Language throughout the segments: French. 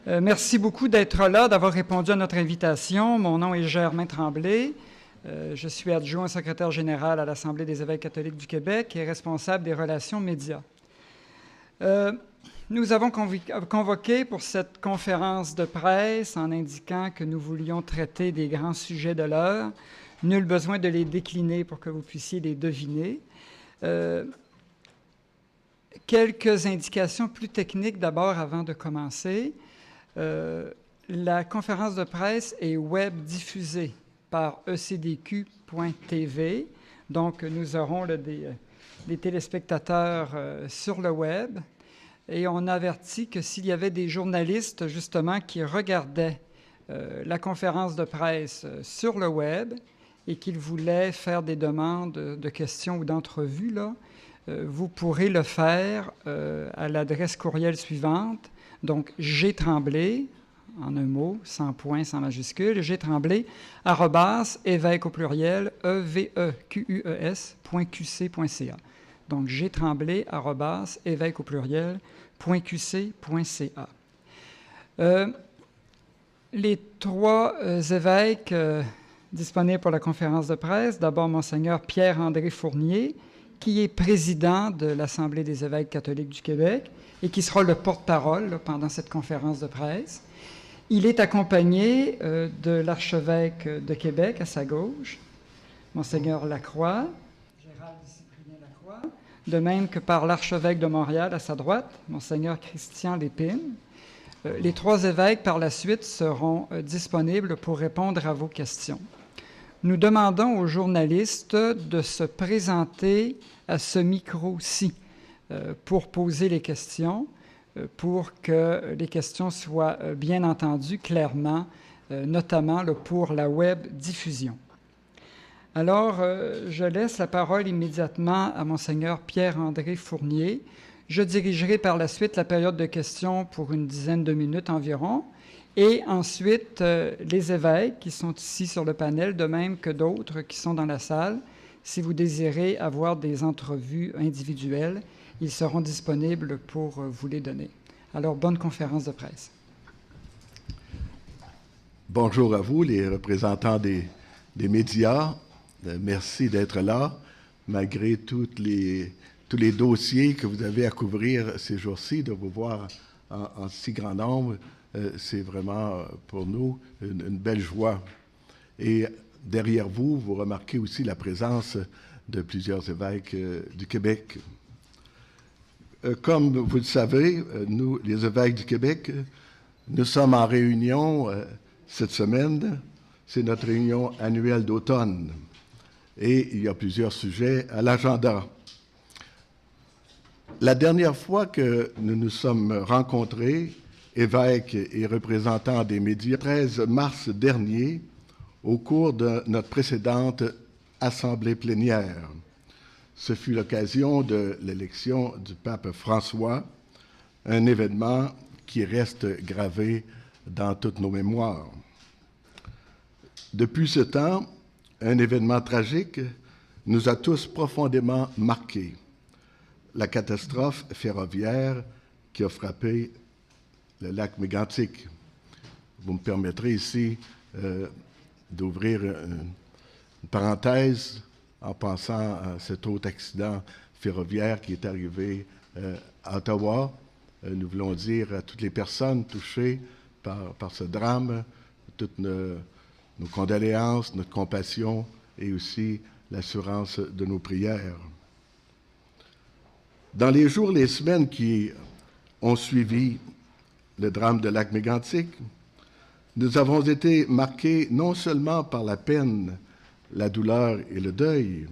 Merci beaucoup d'être là, d'avoir répondu à notre invitation. Mon nom est Germain Tremblay. Je suis adjoint secrétaire général à l'Assemblée des évêques catholiques du Québec et responsable des relations médias. Nous avons convoqué pour cette conférence de presse en indiquant que nous voulions traiter des grands sujets de l'heure. Nul besoin de les décliner pour que vous puissiez les deviner. Quelques indications plus techniques d'abord avant de commencer. La conférence de presse est web diffusée par ecdq.tv. Donc, nous aurons des téléspectateurs sur le web. Et on avertit que s'il y avait des journalistes, justement, qui regardaient la conférence de presse sur le web et qu'ils voulaient faire des demandes de questions ou d'entrevues, là, vous pourrez le faire à l'adresse courriel suivante. Donc, G. Tremblay, en un mot, sans point, sans majuscule, G. Tremblay, @évêque au pluriel, EVEQUES.qc.ca. Donc, G. Tremblay, @évêque au pluriel, .qc.ca. Les trois évêques disponibles pour la conférence de presse, d'abord Monseigneur Pierre-André Fournier, qui est président de l'Assemblée des évêques catholiques du Québec et qui sera le porte-parole pendant cette conférence de presse. Il est accompagné de l'archevêque de Québec à sa gauche, Monseigneur Lacroix, Gérald Cyprien Lacroix, de même que par l'archevêque de Montréal à sa droite, Monseigneur Christian Lépine. Les trois évêques, par la suite, seront disponibles pour répondre à vos questions. Nous demandons aux journalistes de se présenter à ce micro-ci pour poser les questions, pour que les questions soient bien entendues clairement, notamment pour la web diffusion. Alors, je laisse la parole immédiatement à Monseigneur Pierre-André Fournier. Je dirigerai par la suite la période de questions pour une dizaine de minutes environ. Et ensuite, les évêques qui sont ici sur le panel, de même que d'autres qui sont dans la salle, si vous désirez avoir des entrevues individuelles, ils seront disponibles pour vous les donner. Alors, bonne conférence de presse. Bonjour à vous, les représentants des médias. Merci d'être là, malgré tous les dossiers que vous avez à couvrir ces jours-ci, de vous voir en si grand nombre. C'est vraiment pour nous une belle joie. Et derrière vous, vous remarquez aussi la présence de plusieurs évêques du Québec. Comme vous le savez, nous, les évêques du Québec, nous sommes en réunion cette semaine. C'est notre réunion annuelle d'automne. Et il y a plusieurs sujets à l'agenda. La dernière fois que nous nous sommes rencontrés, évêques et représentants des médias, le 13 mars dernier, au cours de notre précédente assemblée plénière. Ce fut l'occasion de l'élection du pape François, un événement qui reste gravé dans toutes nos mémoires. Depuis ce temps, un événement tragique nous a tous profondément marqués. La catastrophe ferroviaire qui a frappé le lac Mégantic. Vous me permettrez ici d'ouvrir une parenthèse en pensant à cet autre accident ferroviaire qui est arrivé à Ottawa. Nous voulons dire à toutes les personnes touchées par ce drame, toutes nos condoléances, notre compassion et aussi l'assurance de nos prières. Dans les jours, les semaines qui ont suivi le drame de lac Mégantic, nous avons été marqués non seulement par la peine, la douleur et le deuil,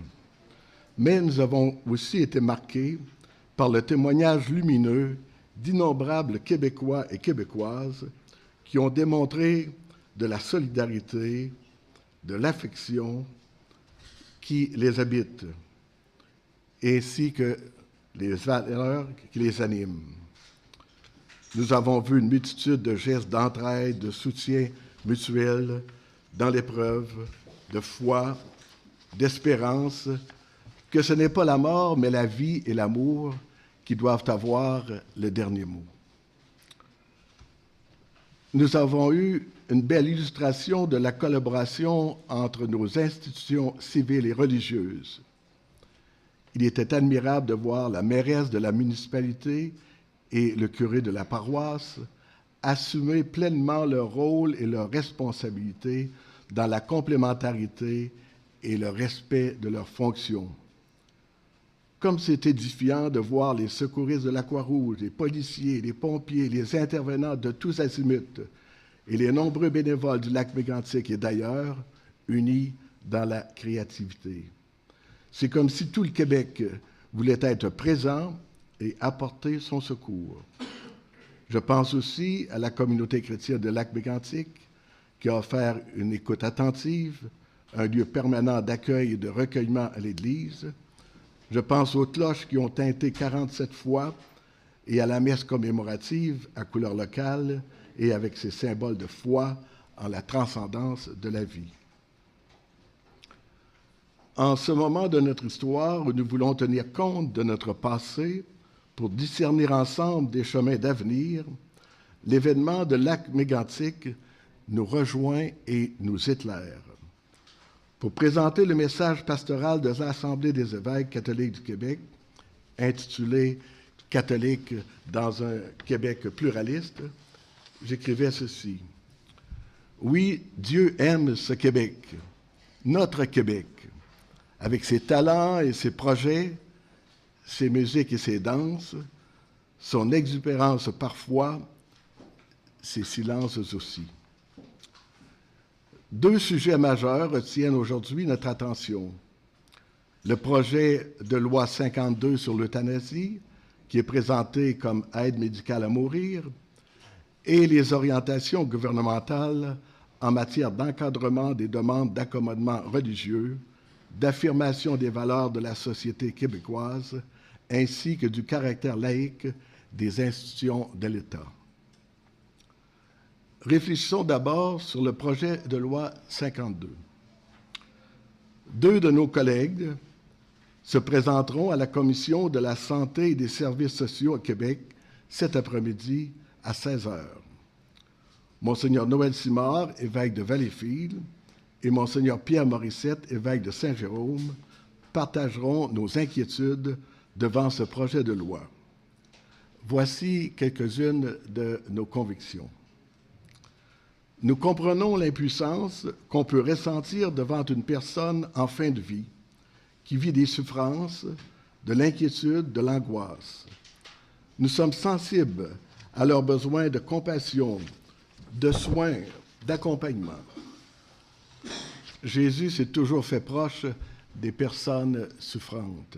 mais nous avons aussi été marqués par le témoignage lumineux d'innombrables Québécois et Québécoises qui ont démontré de la solidarité, de l'affection qui les habite, ainsi que les valeurs qui les animent. Nous avons vu une multitude de gestes d'entraide, de soutien mutuel dans l'épreuve, de foi, d'espérance, que ce n'est pas la mort, mais la vie et l'amour qui doivent avoir le dernier mot. nous avons eu une belle illustration de la collaboration entre nos institutions civiles et religieuses. Il était admirable de voir la mairesse de la municipalité et le curé de la paroisse assumer pleinement leur rôle et leurs responsabilités dans la complémentarité et le respect de leurs fonctions. Comme c'est édifiant de voir les secouristes de la Croix-Rouge, les policiers, les pompiers, les intervenants de tous azimuts et les nombreux bénévoles du Lac-Mégantic et d'ailleurs unis dans la créativité. C'est comme si tout le Québec voulait être présent et apporter son secours. Je pense aussi à la communauté chrétienne de Lac-Mégantic qui a offert une écoute attentive, un lieu permanent d'accueil et de recueillement à l'Église. Je pense aux cloches qui ont tinté 47 fois et à la messe commémorative à couleur locale et avec ses symboles de foi en la transcendance de la vie. En ce moment de notre histoire où nous voulons tenir compte de notre passé pour discerner ensemble des chemins d'avenir, l'événement de Lac-Mégantic nous rejoint et nous éclaire. Pour présenter le message pastoral de l'Assemblée des évêques catholiques du Québec, intitulé « Catholiques dans un Québec pluraliste », j'écrivais ceci. « Oui, Dieu aime ce Québec, notre Québec, avec ses talents et ses projets, ses musiques et ses danses, son exubérance parfois, ses silences aussi. » Deux sujets majeurs retiennent aujourd'hui notre attention. Le projet de loi 52 sur l'euthanasie, qui est présenté comme aide médicale à mourir, et les orientations gouvernementales en matière d'encadrement des demandes d'accommodement religieux, d'affirmation des valeurs de la société québécoise, ainsi que du caractère laïque des institutions de l'État. Réfléchissons d'abord sur le projet de loi 52. Deux de nos collègues se présenteront à la Commission de la santé et des services sociaux au Québec cet après-midi à 16 heures. Monseigneur Noël Simard, évêque de Valleyfield, et Monseigneur Pierre Morissette, évêque de Saint-Jérôme, partageront nos inquiétudes devant ce projet de loi. Voici quelques-unes de nos convictions. Nous comprenons l'impuissance qu'on peut ressentir devant une personne en fin de vie qui vit des souffrances, de l'inquiétude, de l'angoisse. Nous sommes sensibles à leurs besoins de compassion, de soins, d'accompagnement. Jésus s'est toujours fait proche des personnes souffrantes.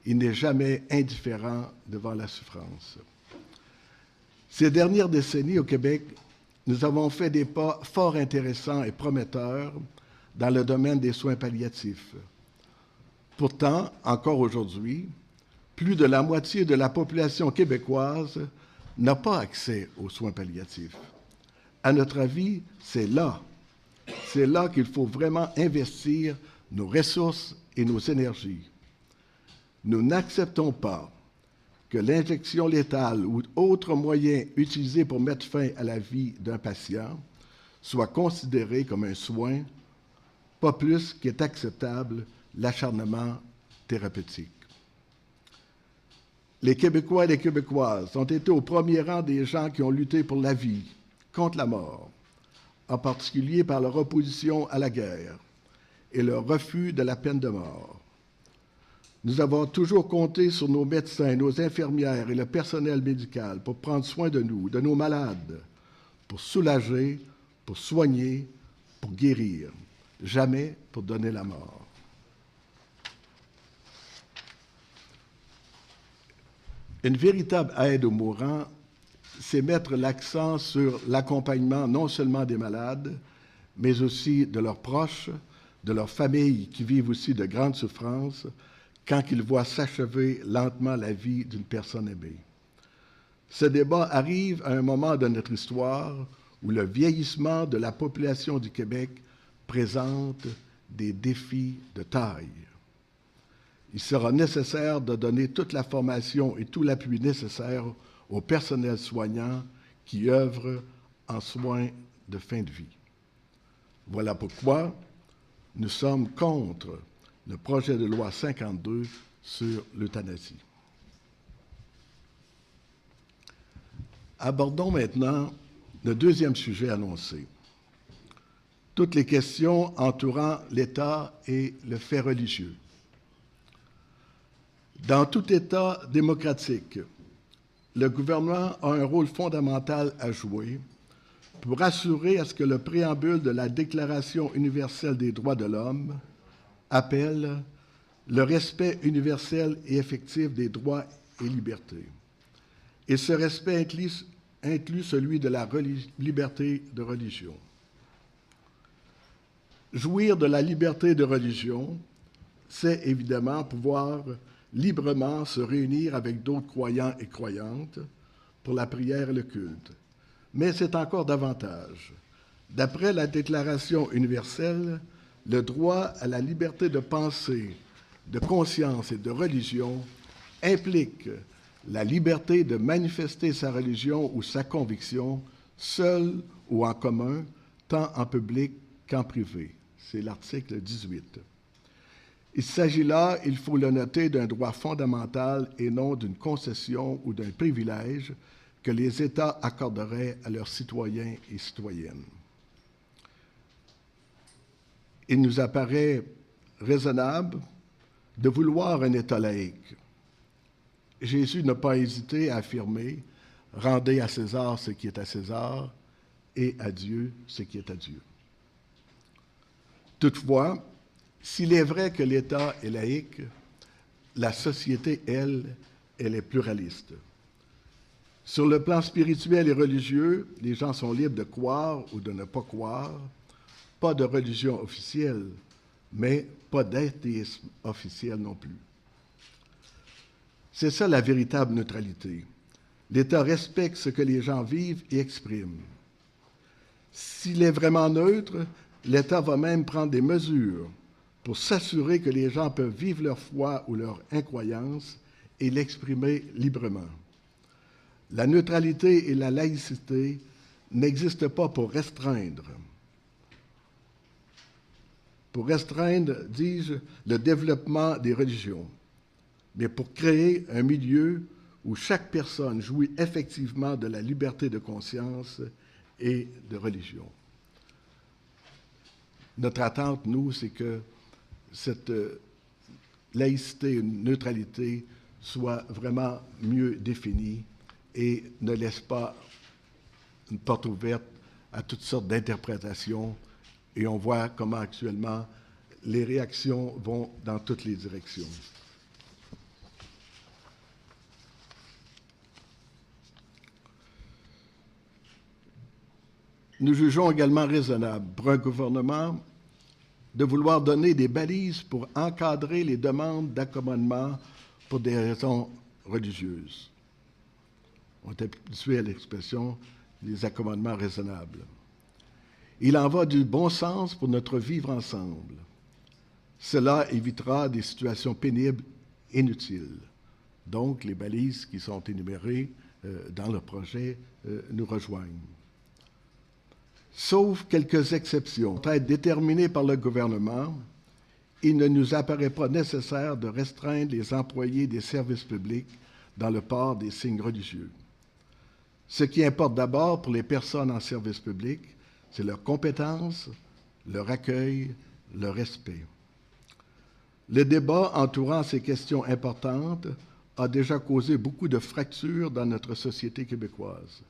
Il n'est jamais indifférent devant la souffrance. Ces dernières décennies au Québec, nous avons fait des pas fort intéressants et prometteurs dans le domaine des soins palliatifs. Pourtant, encore aujourd'hui, plus de la moitié de la population québécoise n'a pas accès aux soins palliatifs. À notre avis, c'est là qu'il faut vraiment investir nos ressources et nos énergies. Nous n'acceptons pas que l'injection létale ou autre moyen utilisé pour mettre fin à la vie d'un patient soit considéré comme un soin, pas plus qu'est acceptable l'acharnement thérapeutique. Les Québécois et les Québécoises ont été au premier rang des gens qui ont lutté pour la vie, contre la mort, en particulier par leur opposition à la guerre et leur refus de la peine de mort. Nous avons toujours compté sur nos médecins, nos infirmières et le personnel médical pour prendre soin de nous, de nos malades, pour soulager, pour soigner, pour guérir, jamais pour donner la mort. Une véritable aide aux mourants, c'est mettre l'accent sur l'accompagnement non seulement des malades, mais aussi de leurs proches, de leurs familles qui vivent aussi de grandes souffrances, quand ils voient s'achever lentement la vie d'une personne aimée. Ce débat arrive à un moment de notre histoire où le vieillissement de la population du Québec présente des défis de taille. Il sera nécessaire de donner toute la formation et tout l'appui nécessaire au personnel soignant qui œuvre en soins de fin de vie. Voilà pourquoi nous sommes contre le projet de loi 52 sur l'euthanasie. Abordons maintenant le deuxième sujet annoncé, toutes les questions entourant l'État et le fait religieux. Dans tout État démocratique, le gouvernement a un rôle fondamental à jouer pour assurer à ce que le préambule de la Déclaration universelle des droits de l'homme appelle le respect universel et effectif des droits et libertés. Et ce respect inclut celui de la liberté de religion. Jouir de la liberté de religion, c'est évidemment pouvoir librement se réunir avec d'autres croyants et croyantes pour la prière et le culte. Mais c'est encore davantage. D'après la Déclaration universelle, le droit à la liberté de pensée, de conscience et de religion implique la liberté de manifester sa religion ou sa conviction, seul ou en commun, tant en public qu'en privé. C'est l'article 18. Il s'agit là, il faut le noter, d'un droit fondamental et non d'une concession ou d'un privilège que les États accorderaient à leurs citoyens et citoyennes. Il nous apparaît raisonnable de vouloir un État laïque. Jésus n'a pas hésité à affirmer « Rendez à César ce qui est à César et à Dieu ce qui est à Dieu ». Toutefois, s'il est vrai que l'État est laïque, la société, elle est pluraliste. Sur le plan spirituel et religieux, les gens sont libres de croire ou de ne pas croire, pas de religion officielle, mais pas d'athéisme officiel non plus. C'est ça la véritable neutralité. L'État respecte ce que les gens vivent et expriment. S'il est vraiment neutre, l'État va même prendre des mesures pour s'assurer que les gens peuvent vivre leur foi ou leur incroyance et l'exprimer librement. La neutralité et la laïcité n'existent pas pour restreindre, dis-je, le développement des religions, mais pour créer un milieu où chaque personne jouit effectivement de la liberté de conscience et de religion. Notre attente, nous, c'est que cette laïcité et neutralité soit vraiment mieux définie et ne laisse pas une porte ouverte à toutes sortes d'interprétations. Et on voit comment actuellement les réactions vont dans toutes les directions. Nous jugeons également raisonnable pour un gouvernement de vouloir donner des balises pour encadrer les demandes d'accommodement pour des raisons religieuses. On est habitué à l'expression des accommodements raisonnables. Il en va du bon sens pour notre vivre ensemble. Cela évitera des situations pénibles inutiles. Donc, les balises qui sont énumérées dans le projet nous rejoignent. Sauf quelques exceptions, peut-être déterminées par le gouvernement, il ne nous apparaît pas nécessaire de restreindre les employés des services publics dans le port des signes religieux. Ce qui importe d'abord pour les personnes en service public, c'est leur compétence, leur accueil, leur respect. Le débat entourant ces questions importantes a déjà causé beaucoup de fractures dans notre société québécoise.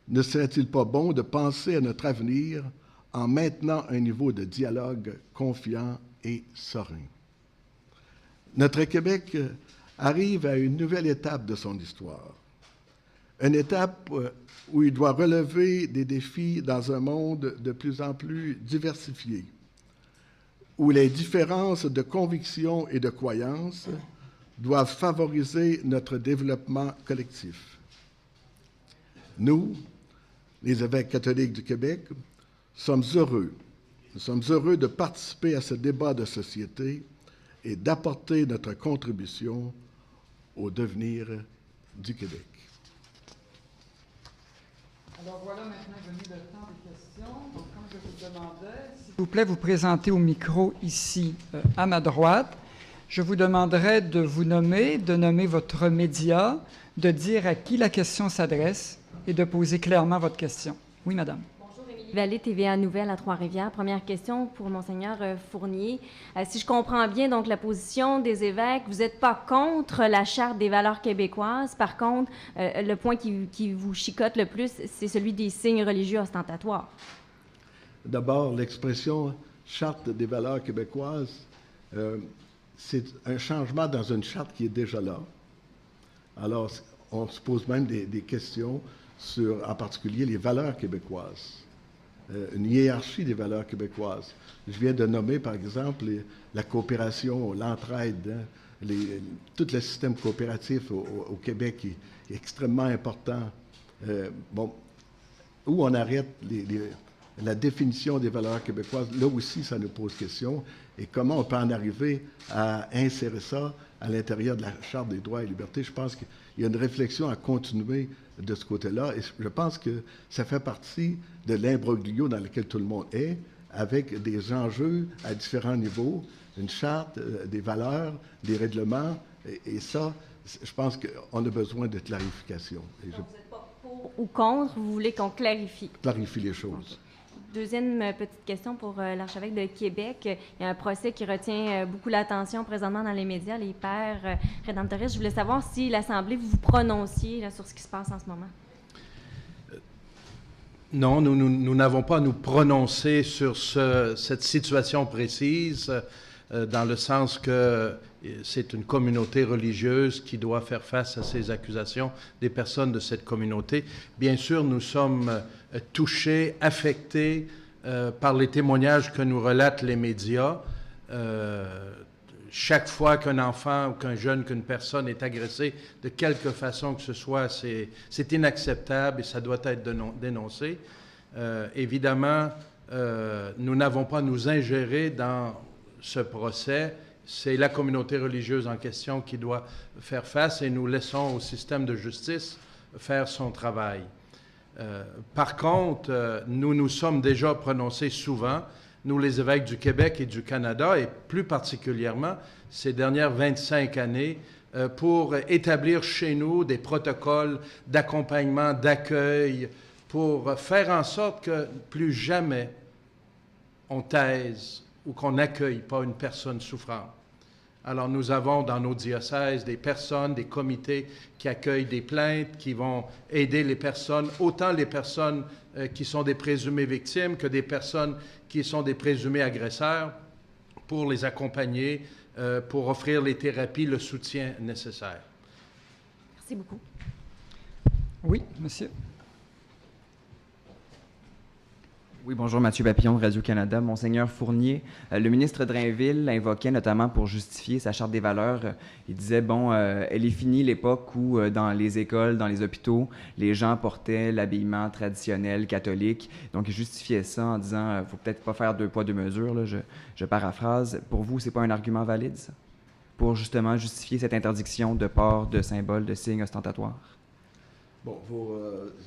Ne serait-il pas bon de penser à notre avenir en maintenant un niveau de dialogue confiant et serein? Notre Québec arrive à une nouvelle étape de son histoire. Une étape où il doit relever des défis dans un monde de plus en plus diversifié, où les différences de convictions et de croyances doivent favoriser notre développement collectif. Nous, les évêques catholiques du Québec, sommes heureux. Nous sommes heureux de participer à ce débat de société et d'apporter notre contribution au devenir du Québec. Alors voilà maintenant venu le temps des questions. Donc, comme je vous demandais, s'il vous plaît, vous présentez au micro ici à ma droite. Je vous demanderai de vous nommer, de nommer votre média, de dire à qui la question s'adresse et de poser clairement votre question. Oui, madame. Vallée, TVA Nouvelle à Trois-Rivières. Première question pour Monseigneur Fournier. Si je comprends bien, donc, la position des évêques, vous n'êtes pas contre la Charte des valeurs québécoises. Par contre, le point qui vous chicote le plus, c'est celui des signes religieux ostentatoires. D'abord, l'expression « Charte des valeurs québécoises », c'est un changement dans une charte qui est déjà là. Alors, on se pose même des questions sur, en particulier, les valeurs québécoises. Une hiérarchie des valeurs québécoises. Je viens de nommer, par exemple, la coopération, l'entraide, hein, tout le système coopératif au Québec qui est extrêmement important. Bon, où on arrête la définition des valeurs québécoises, là aussi, ça nous pose question. Et comment on peut en arriver à insérer ça à l'intérieur de la Charte des droits et libertés? Je pense qu'il y a une réflexion à continuer de ce côté-là. Et je pense que ça fait partie de l'imbroglio dans lequel tout le monde est, avec des enjeux à différents niveaux, une charte, des valeurs, des règlements. Et ça, je pense qu'on a besoin de clarification. Et donc, vous n'êtes pas pour ou contre, vous voulez qu'on clarifie? Clarifie les choses. Deuxième petite question pour l'archevêque de Québec. Il y a un procès qui retient beaucoup l'attention présentement dans les médias, les pères rédemptoristes. Je voulais savoir si l'Assemblée, vous vous prononciez là, sur ce qui se passe en ce moment. Non, nous n'avons pas à nous prononcer sur cette situation précise, dans le sens que c'est une communauté religieuse qui doit faire face à ces accusations des personnes de cette communauté. Bien sûr, nous sommes touchés, affectés par les témoignages que nous relatent les médias. Chaque fois qu'un enfant ou qu'un jeune, qu'une personne est agressée, de quelque façon que ce soit, c'est inacceptable et ça doit être dénoncé. Évidemment, nous n'avons pas à nous ingérer dans ce procès. C'est la communauté religieuse en question qui doit faire face et nous laissons au système de justice faire son travail. Par contre, nous nous sommes déjà prononcés souvent, nous les évêques du Québec et du Canada, et plus particulièrement ces dernières 25 années, pour établir chez nous des protocoles d'accompagnement, d'accueil, pour faire en sorte que plus jamais on taise ou qu'on n'accueille pas une personne souffrante. Alors, nous avons dans nos diocèses des personnes, des comités qui accueillent des plaintes, qui vont aider les personnes, autant les personnes qui sont des présumées victimes que des personnes qui sont des présumés agresseurs, pour les accompagner, pour offrir les thérapies, le soutien nécessaire. Merci beaucoup. Oui, monsieur. Oui, bonjour, Mathieu Papillon de Radio-Canada. Monseigneur Fournier, le ministre Drainville l'invoquait notamment pour justifier sa Charte des valeurs. Il disait, bon, elle est finie l'époque où, dans les écoles, dans les hôpitaux, les gens portaient l'habillement traditionnel catholique. Donc, il justifiait ça en disant, faut peut-être pas faire deux poids, deux mesures, là, je paraphrase. Pour vous, c'est pas un argument valide, ça? Pour justement justifier cette interdiction de port de symboles, de signes ostentatoires? Bon, vous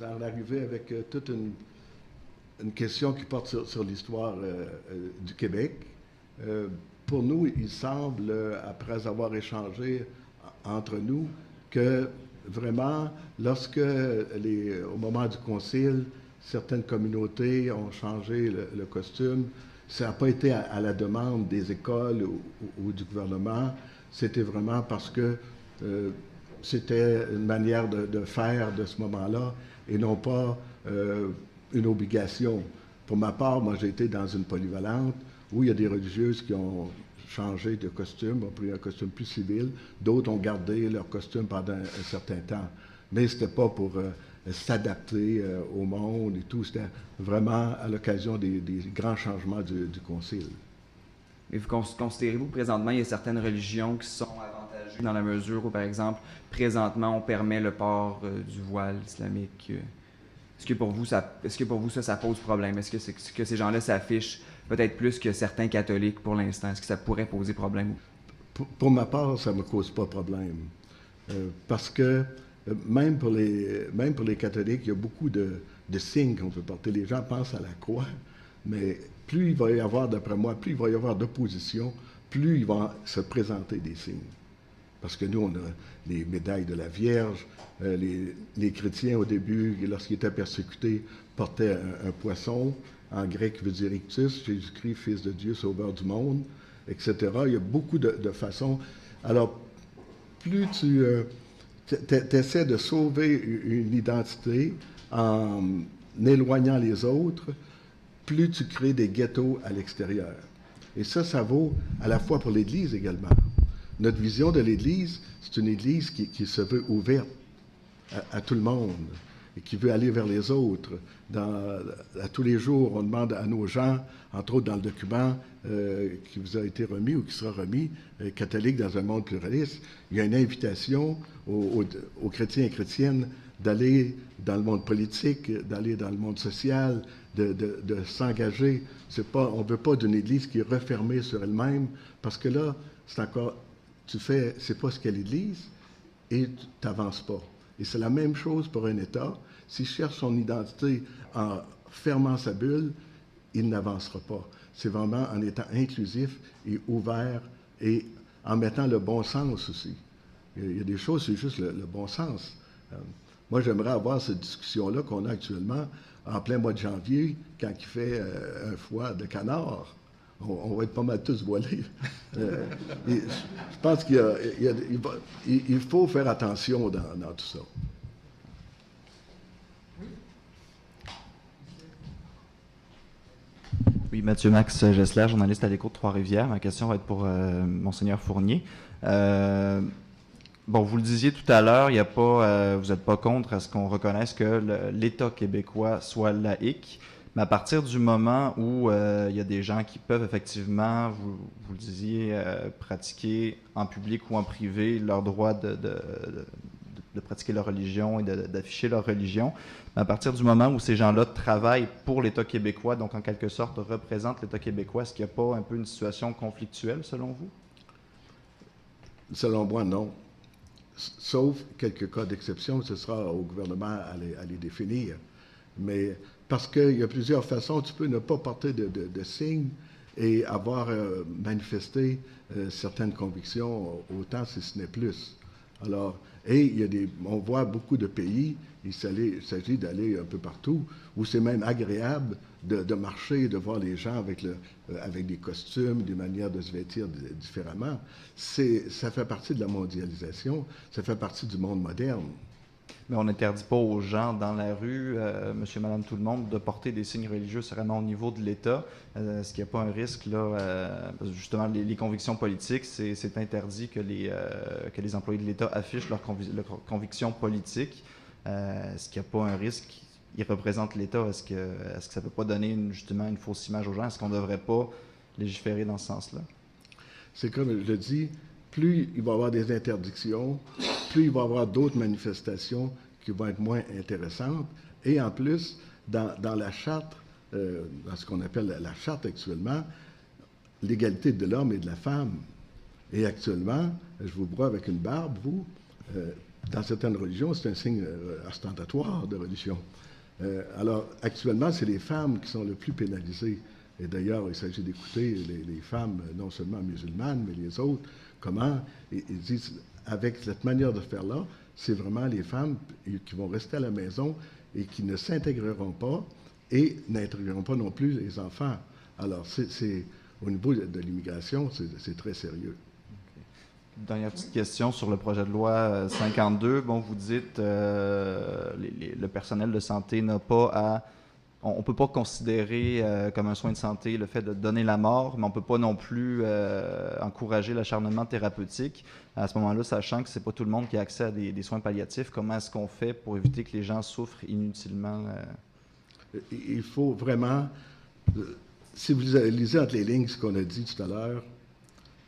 en arrivez avec toute une question qui porte sur l'histoire du Québec. Pour nous, il semble, après avoir échangé entre nous, que vraiment, lorsque, au moment du concile, certaines communautés ont changé le costume, ça n'a pas été à la demande des écoles ou du gouvernement, c'était vraiment parce que c'était une manière de faire de ce moment-là et non pas une obligation. Pour ma part, moi, j'ai été dans une polyvalente où il y a des religieuses qui ont changé de costume, ont pris un costume plus civil. D'autres ont gardé leur costume pendant un certain temps. Mais ce n'était pas pour s'adapter au monde et tout. C'était vraiment à l'occasion des grands changements du Concile. Mais vous considérez-vous présentement, il y a certaines religions qui sont avantageuses dans la mesure où, par exemple, présentement, on permet le port du voile islamique? Est-ce que pour vous, ça pose problème? Est-ce que ces gens-là s'affichent peut-être plus que certains catholiques pour l'instant? Est-ce que ça pourrait poser problème? Pour ma part, ça ne me cause pas problème. Parce que même pour les catholiques, il y a beaucoup de signes qu'on peut porter. Les gens pensent à la croix, mais plus il va y avoir, d'après moi, plus il va y avoir d'opposition, plus il va se présenter des signes. Parce que nous, on a les médailles de la Vierge. Les chrétiens, au début, lorsqu'ils étaient persécutés, portaient un poisson. En grec, qui veut dire ictus, Jésus-Christ, Fils de Dieu, Sauveur du monde, etc. Il y a beaucoup de façons. Alors, plus tu essaies de sauver une identité en éloignant les autres, plus tu crées des ghettos à l'extérieur. Et ça vaut à la fois pour l'Église également. Notre vision de l'Église, c'est une Église qui se veut ouverte à tout le monde et qui veut aller vers les autres. À tous les jours, on demande à nos gens, entre autres dans le document qui vous a été remis ou qui sera remis, catholique dans un monde pluraliste, il y a une invitation aux chrétiens et chrétiennes d'aller dans le monde politique, d'aller dans le monde social, de s'engager. On ne veut pas d'une Église qui est refermée sur elle-même, parce que là, c'est encore... c'est pas ce qu'est l'Église, et tu n'avances pas. Et c'est la même chose pour un État. S'il cherche son identité en fermant sa bulle, il n'avancera pas. C'est vraiment en étant inclusif et ouvert et en mettant le bon sens aussi. Il y a des choses, c'est juste le bon sens. Moi, j'aimerais avoir cette discussion-là qu'on a actuellement en plein mois de janvier, quand il fait un foie de canard. On va être pas mal tous voilés. Je pense qu'il faut faire attention dans tout ça. Oui, Mathieu Max Gessler, journaliste à l'Écho de Trois-Rivières. Ma question va être pour Monseigneur Fournier. Bon, vous le disiez tout à l'heure, vous n'êtes pas contre à ce qu'on reconnaisse que l'État québécois soit laïque. Mais à partir du moment où il y a des gens qui peuvent effectivement, vous le disiez, pratiquer en public ou en privé leur droit de pratiquer leur religion et d'afficher leur religion, mais à partir du moment où ces gens-là travaillent pour l'État québécois, donc en quelque sorte représentent l'État québécois, est-ce qu'il n'y a pas un peu une situation conflictuelle selon vous? Selon moi, non. Sauf quelques cas d'exception, ce sera au gouvernement à les définir. Mais parce qu'il y a plusieurs façons, tu peux ne pas porter de signes et avoir manifesté certaines convictions, autant si ce n'est plus. Alors, on voit beaucoup de pays, il s'agit d'aller un peu partout, où c'est même agréable de marcher, de voir les gens avec des costumes, des manières de se vêtir différemment. Ça fait partie de la mondialisation, ça fait partie du monde moderne. Mais on n'interdit pas aux gens dans la rue, monsieur, madame, tout le monde, de porter des signes religieux, c'est vraiment au niveau de l'État. Est-ce qu'il n'y a pas un risque, là, parce que justement, les convictions politiques, c'est interdit que les employés de l'État affichent leurs convictions politiques. Est-ce qu'il n'y a pas un risque? Ils représentent l'État. Est-ce que ça ne peut pas donner justement une fausse image aux gens? Est-ce qu'on ne devrait pas légiférer dans ce sens-là? C'est comme je le dis, plus il va y avoir des interdictions, plus il va y avoir d'autres manifestations qui vont être moins intéressantes. Et en plus, dans la charte, dans ce qu'on appelle la charte actuellement, l'égalité de l'homme et de la femme. Et actuellement, je vous vois avec une barbe, vous, dans certaines religions, c'est un signe ostentatoire de religion. Alors, actuellement, c'est les femmes qui sont le plus pénalisées. Et d'ailleurs, il s'agit d'écouter les femmes, non seulement musulmanes, mais les autres, comment ils disent, avec cette manière de faire-là, c'est vraiment les femmes qui vont rester à la maison et qui ne s'intégreront pas et n'intégreront pas non plus les enfants. Alors, au niveau de l'immigration, c'est très sérieux. Dernière petite question sur le projet de loi 52. Bon, vous dites le personnel de santé n'a pas à... On ne peut pas considérer comme un soin de santé le fait de donner la mort, mais on ne peut pas non plus encourager l'acharnement thérapeutique. À ce moment-là, sachant que ce n'est pas tout le monde qui a accès à des soins palliatifs, comment est-ce qu'on fait pour éviter que les gens souffrent inutilement? Il faut vraiment... Si vous lisez entre les lignes ce qu'on a dit tout à l'heure,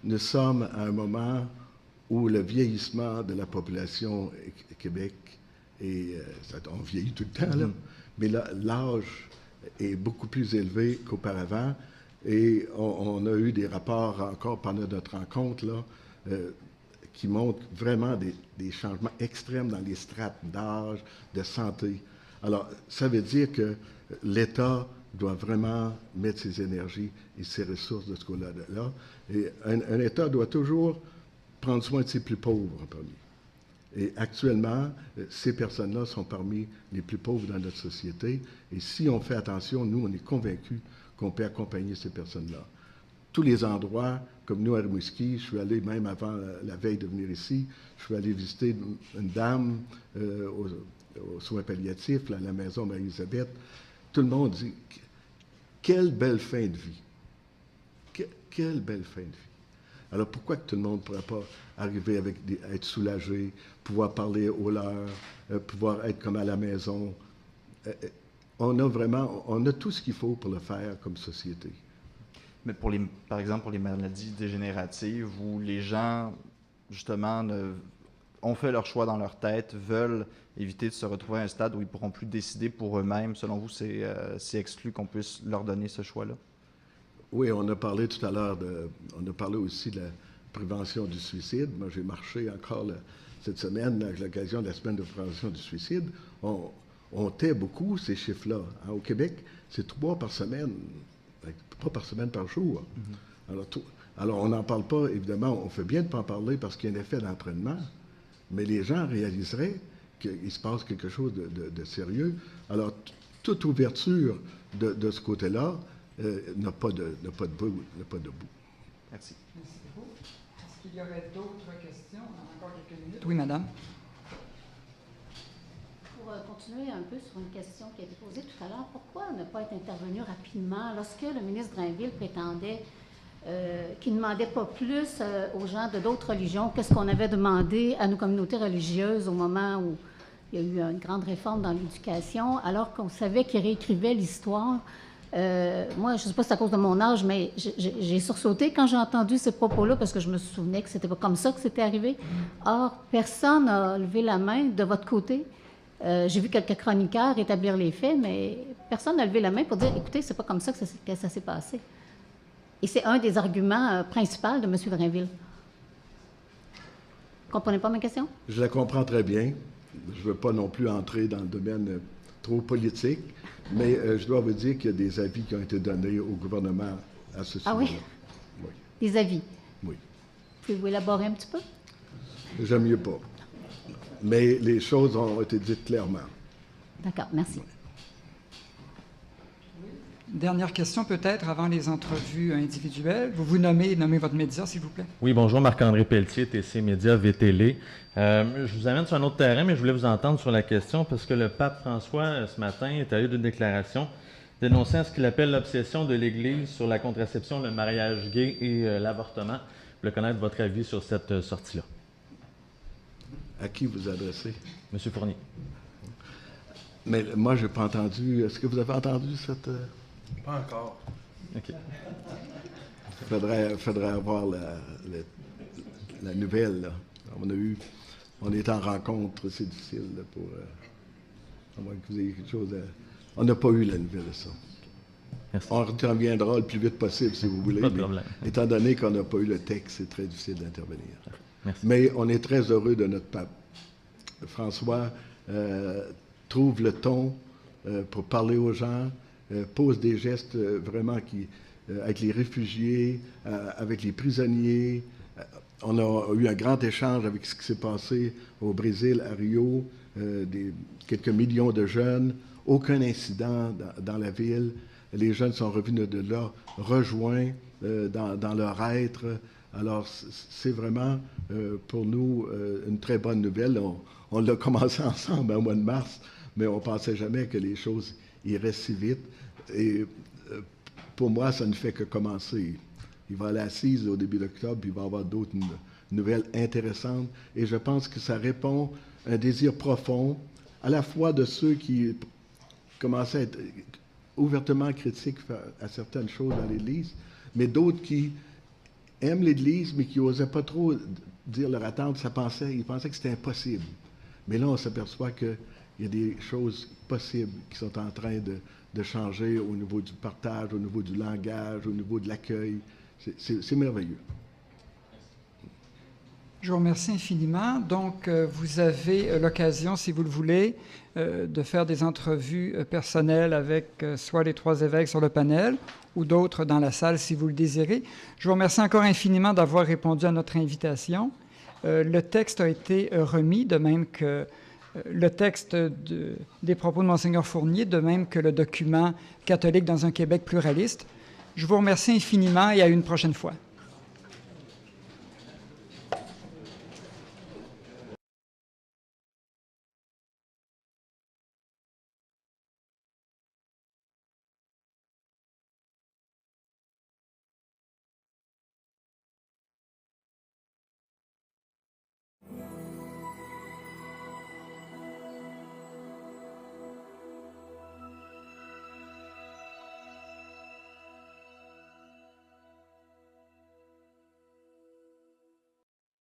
nous sommes à un moment où le vieillissement de la population au Québec, on vieillit tout le temps, là, mais l'âge est beaucoup plus élevé qu'auparavant. Et on a eu des rapports encore pendant notre rencontre, là, qui montrent vraiment des changements extrêmes dans les strates d'âge, de santé. Alors, ça veut dire que l'État doit vraiment mettre ses énergies et ses ressources de ce côté-là. Et un État doit toujours prendre soin de ses plus pauvres en premier. Et actuellement, ces personnes-là sont parmi les plus pauvres dans notre société. Et si on fait attention, nous, on est convaincus qu'on peut accompagner ces personnes-là. Tous les endroits, comme nous à Rimouski, je suis allé même avant la veille de venir ici, je suis allé visiter une dame aux soins palliatifs, là, à la maison Marie-Elisabeth. Tout le monde dit, quelle belle fin de vie. Quelle belle fin de vie. Alors pourquoi que tout le monde ne pourrait pas arriver à être soulagé, pouvoir parler aux leurs, pouvoir être comme à la maison? On a tout ce qu'il faut pour le faire comme société. Mais par exemple, pour les maladies dégénératives où les gens, justement, ont fait leur choix dans leur tête, veulent éviter de se retrouver à un stade où ils ne pourront plus décider pour eux-mêmes, selon vous, c'est exclu qu'on puisse leur donner ce choix-là? Oui, on a parlé tout à l'heure on a parlé aussi de la prévention du suicide. Moi, j'ai marché encore cette semaine, à l'occasion de la semaine de prévention du suicide. On tait beaucoup ces chiffres-là. Au Québec, c'est 3 par semaine, pas par semaine, par jour. Alors, on n'en parle pas, évidemment, on fait bien de ne pas en parler parce qu'il y a un effet d'entraînement, mais les gens réaliseraient qu'il se passe quelque chose de sérieux. Alors, toute ouverture de ce côté-là n'a pas de bout. Merci. Merci beaucoup. Est-ce qu'il y aurait d'autres questions? On a encore quelques minutes. Oui, madame. Pour continuer un peu sur une question qui a été posée tout à l'heure, pourquoi ne pas être intervenu rapidement lorsque le ministre Drainville prétendait qu'il ne demandait pas plus aux gens de d'autres religions que ce qu'on avait demandé à nos communautés religieuses au moment où il y a eu une grande réforme dans l'éducation, alors qu'on savait qu'il réécrivait l'histoire? Moi, je ne sais pas si c'est à cause de mon âge, mais j'ai sursauté quand j'ai entendu ces propos-là parce que je me souvenais que c'était pas comme ça que c'était arrivé. Or, personne n'a levé la main de votre côté. J'ai vu quelques chroniqueurs établir les faits, mais personne n'a levé la main pour dire, écoutez, c'est pas comme ça que ça s'est passé. Et c'est un des arguments principaux de M. Drainville. Vous comprenez pas ma question? Je la comprends très bien. Je ne veux pas non plus entrer dans le domaine trop politique, mais je dois vous dire qu'il y a des avis qui ont été donnés au gouvernement à ce sujet-là. Ah oui? Oui. Des avis? Oui. Pouvez-vous élaborer un petit peu? J'aime mieux pas. Mais les choses ont été dites clairement. D'accord, merci. Dernière question peut-être avant les entrevues individuelles. Vous nommez votre média, s'il vous plaît. Oui, bonjour, Marc-André Pelletier, TC Média, VTL. Je vous amène sur un autre terrain, mais je voulais vous entendre sur la question parce que le pape François, ce matin, est allé d'une déclaration dénonçant ce qu'il appelle l'obsession de l'Église sur la contraception, le mariage gay et l'avortement. Je voulais connaître votre avis sur cette sortie-là. À qui vous adressez? Monsieur Fournier. Mais moi, je n'ai pas entendu. Est-ce que vous avez entendu cette... Pas encore. OK. Il faudrait avoir la nouvelle. Là. On est en rencontre, c'est difficile là, pour... à moins que vous ayez quelque chose à... On n'a pas eu la nouvelle de ça. Merci. On reviendra le plus vite possible, si vous voulez. Pas de problème. Étant donné qu'on n'a pas eu le texte, c'est très difficile d'intervenir. Merci. Mais on est très heureux de notre pape. François trouve le ton pour parler aux gens, pose des gestes vraiment avec les réfugiés, avec les prisonniers. On a eu un grand échange avec ce qui s'est passé au Brésil, à Rio, quelques millions de jeunes, aucun incident dans la ville. Les jeunes sont revenus de là, rejoints dans leur être. Alors, c'est vraiment pour nous une très bonne nouvelle. On l'a commencé ensemble au mois de mars, mais on ne pensait jamais que les choses iraient si vite. Et pour moi, ça ne fait que commencer. Il va aller à Assise au début d'octobre, puis il va y avoir d'autres nouvelles intéressantes. Et je pense que ça répond à un désir profond, à la fois de ceux qui commençaient à être ouvertement critiques à certaines choses dans l'Église, mais d'autres qui aiment l'Église, mais qui n'osaient pas trop dire leur attente. Ils pensaient que c'était impossible. Mais là, on s'aperçoit qu'il y a des choses possibles qui sont en train de changer au niveau du partage, au niveau du langage, au niveau de l'accueil. C'est merveilleux. Je vous remercie infiniment. Donc, vous avez l'occasion, si vous le voulez, de faire des entrevues personnelles avec soit les 3 évêques sur le panel ou d'autres dans la salle, si vous le désirez. Je vous remercie encore infiniment d'avoir répondu à notre invitation. Le texte a été remis, de même que le texte des propos de Monseigneur Fournier, de même que le document catholique dans un Québec pluraliste. Je vous remercie infiniment et à une prochaine fois.